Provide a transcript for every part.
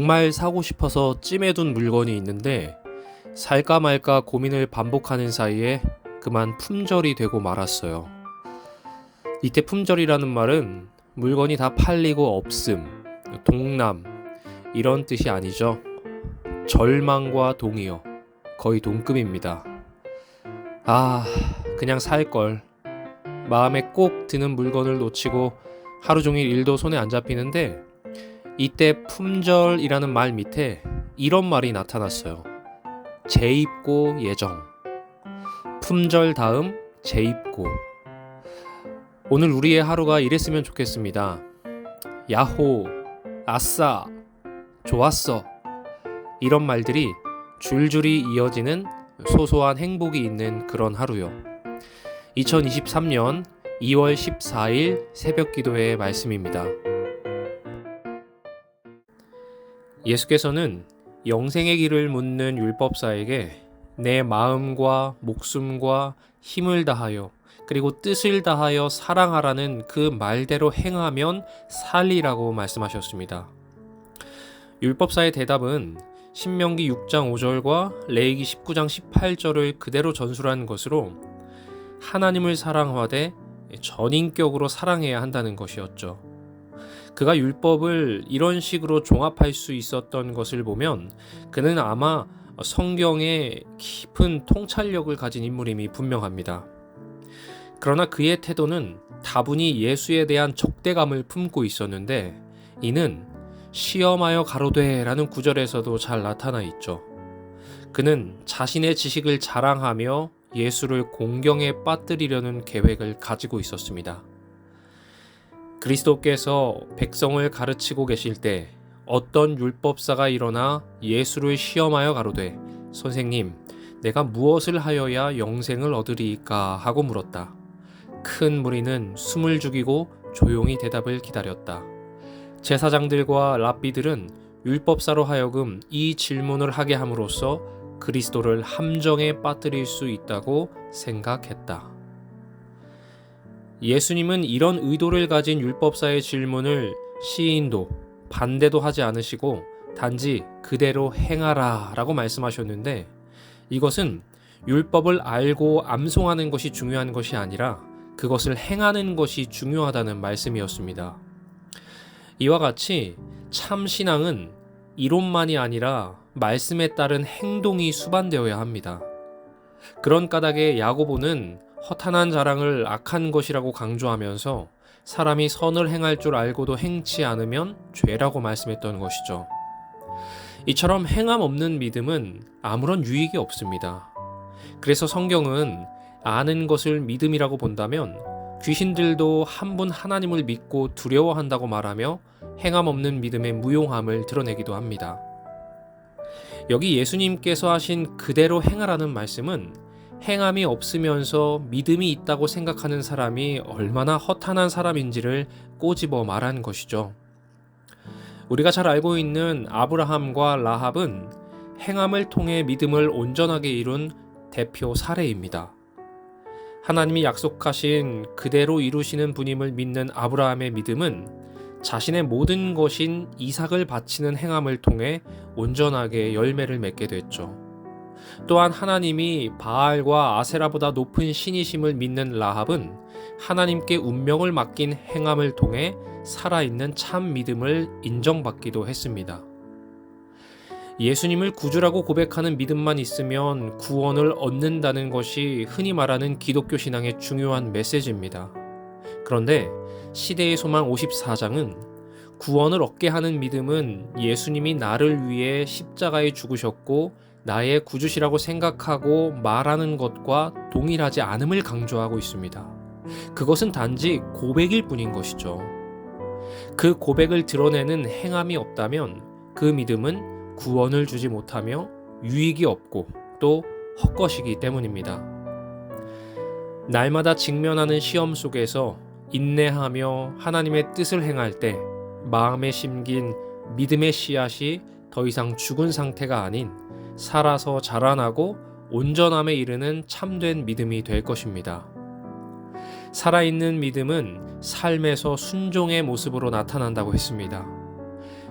정말 사고 싶어서 찜해둔 물건이 있는데 살까 말까 고민을 반복하는 사이에 그만 품절이 되고 말았어요. 이때 품절이라는 말은 물건이 다 팔리고 없음, 동남 이런 뜻이 아니죠. 절망과 동의어 거의 동급입니다. 그냥 살걸. 마음에 꼭 드는 물건을 놓치고 하루 종일 일도 손에 안 잡히는데 이때 품절이라는 말 밑에 이런 말이 나타났어요. 재입고 예정. 품절 다음 재입고. 오늘 우리의 하루가 이랬으면 좋겠습니다. 야호, 아싸, 좋았어. 이런 말들이 줄줄이 이어지는 소소한 행복이 있는 그런 하루요. 2023년 2월 14일 새벽 기도의 말씀입니다. 예수께서는 영생의 길을 묻는 율법사에게 내 마음과 목숨과 힘을 다하여 그리고 뜻을 다하여 사랑하라는 그 말대로 행하면 살리라고 말씀하셨습니다. 율법사의 대답은 신명기 6장 5절과 레위기 19장 18절을 그대로 전술한 것으로 하나님을 사랑하되 전인격으로 사랑해야 한다는 것이었죠. 그가 율법을 이런 식으로 종합할 수 있었던 것을 보면 그는 아마 성경에 깊은 통찰력을 가진 인물임이 분명합니다. 그러나 그의 태도는 다분히 예수에 대한 적대감을 품고 있었는데 이는 시험하여 가로되 라는 구절에서도 잘 나타나 있죠. 그는 자신의 지식을 자랑하며 예수를 공경에 빠뜨리려는 계획을 가지고 있었습니다. 그리스도께서 백성을 가르치고 계실 때 어떤 율법사가 일어나 예수를 시험하여 가로되 선생님, 내가 무엇을 하여야 영생을 얻으리이까 하고 물었다. 큰 무리는 숨을 죽이고 조용히 대답을 기다렸다. 제사장들과 랍비들은 율법사로 하여금 이 질문을 하게 함으로써 그리스도를 함정에 빠뜨릴 수 있다고 생각했다. 예수님은 이런 의도를 가진 율법사의 질문을 시인도 반대도 하지 않으시고 단지 그대로 행하라 라고 말씀하셨는데 이것은 율법을 알고 암송하는 것이 중요한 것이 아니라 그것을 행하는 것이 중요하다는 말씀이었습니다. 이와 같이 참 신앙은 이론만이 아니라 말씀에 따른 행동이 수반되어야 합니다. 그런 까닭에 야고보는 허탄한 자랑을 악한 것이라고 강조하면서 사람이 선을 행할 줄 알고도 행치 않으면 죄라고 말씀했던 것이죠. 이처럼 행함 없는 믿음은 아무런 유익이 없습니다. 그래서 성경은 아는 것을 믿음이라고 본다면 귀신들도 한 분 하나님을 믿고 두려워한다고 말하며 행함 없는 믿음의 무용함을 드러내기도 합니다. 여기 예수님께서 하신 그대로 행하라는 말씀은 행함이 없으면서 믿음이 있다고 생각하는 사람이 얼마나 허탄한 사람인지를 꼬집어 말한 것이죠. 우리가 잘 알고 있는 아브라함과 라합은 행함을 통해 믿음을 온전하게 이룬 대표 사례입니다. 하나님이 약속하신 그대로 이루시는 분임을 믿는 아브라함의 믿음은 자신의 모든 것인 이삭을 바치는 행함을 통해 온전하게 열매를 맺게 됐죠. 또한 하나님이 바알과 아세라보다 높은 신이심을 믿는 라합은 하나님께 운명을 맡긴 행함을 통해 살아있는 참 믿음을 인정받기도 했습니다. 예수님을 구주라고 고백하는 믿음만 있으면 구원을 얻는다는 것이 흔히 말하는 기독교 신앙의 중요한 메시지입니다. 그런데 시대의 소망 54장은 구원을 얻게 하는 믿음은 예수님이 나를 위해 십자가에 죽으셨고 나의 구주시라고 생각하고 말하는 것과 동일하지 않음을 강조하고 있습니다. 그것은 단지 고백일 뿐인 것이죠. 그 고백을 드러내는 행함이 없다면 그 믿음은 구원을 주지 못하며 유익이 없고 또 헛것이기 때문입니다. 날마다 직면하는 시험 속에서 인내하며 하나님의 뜻을 행할 때 마음에 심긴 믿음의 씨앗이 더 이상 죽은 상태가 아닌 살아서 자라나고 온전함에 이르는 참된 믿음이 될 것입니다. 살아있는 믿음은 삶에서 순종의 모습으로 나타난다고 했습니다.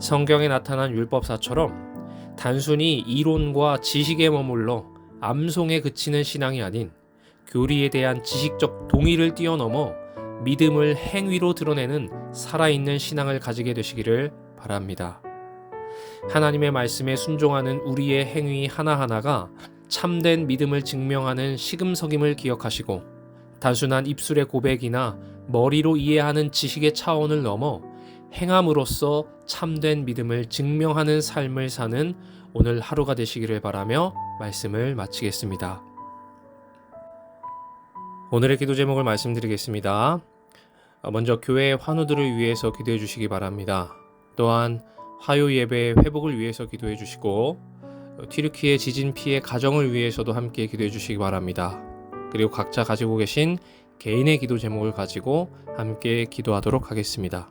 성경에 나타난 율법사처럼 단순히 이론과 지식에 머물러 암송에 그치는 신앙이 아닌 교리에 대한 지식적 동의를 뛰어넘어 믿음을 행위로 드러내는 살아있는 신앙을 가지게 되시기를 바랍니다. 하나님의 말씀에 순종하는 우리의 행위 하나하나가 참된 믿음을 증명하는 시금석임을 기억하시고 단순한 입술의 고백이나 머리로 이해하는 지식의 차원을 넘어 행함으로써 참된 믿음을 증명하는 삶을 사는 오늘 하루가 되시기를 바라며 말씀을 마치겠습니다. 오늘의 기도 제목을 말씀드리겠습니다. 먼저 교회의 환우들을 위해서 기도해 주시기 바랍니다. 또한 화요 예배의 회복을 위해서 기도해 주시고 튀르키예 지진 피해 가정을 위해서도 함께 기도해 주시기 바랍니다. 그리고 각자 가지고 계신 개인의 기도 제목을 가지고 함께 기도하도록 하겠습니다.